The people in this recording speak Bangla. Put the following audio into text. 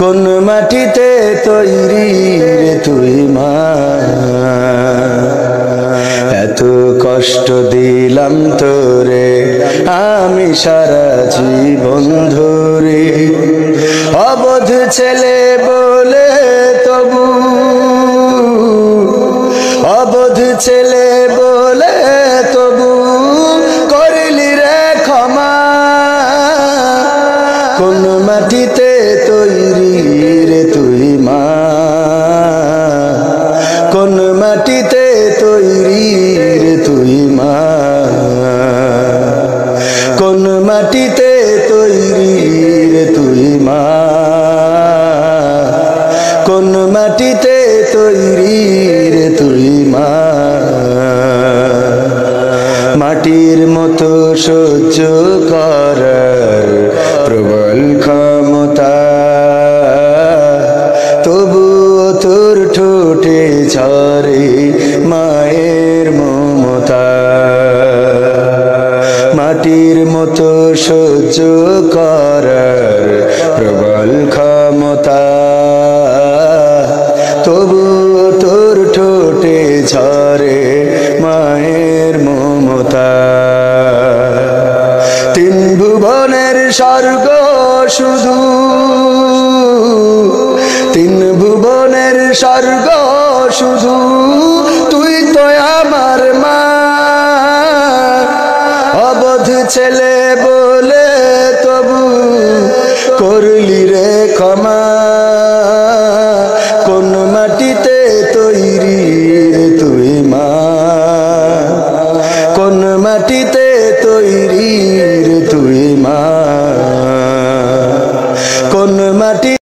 কোন মাটিতে তৈরি রে তুই মা, এত কষ্ট দিলাম তোরে আমি সারা জীবন ধরে। অবধ ছেলে বলে তবু, অবধ ছেলে বলে তবু করলি রে ক্ষমা। কোন মাটিতে তৈরি রে তুই মা, কোন মাটিতে তৈরি রে তুই মা, কোন মাটিতে তৈরি রে তুই মা, কোন মাটিতে তৈরি রে তুই মা। মাটির মতো সহ্য করার প্রবল ক্ষমতা, তবুও তোর ঠোঁটে ঝরে মায়ের মমতা। মাটির মতো সহ্য করার প্রবল ক্ষমতা, তবুও তোর ঠোঁটে ঝরে মায়ের মমতা। তিন ভুবনের স্বর্গ শুধু, তিন ভুবনের স্বর্গ শুধু তুই তো আমার মা। অবধ ছেলে বলে তবু করলি রে ক্ষমা।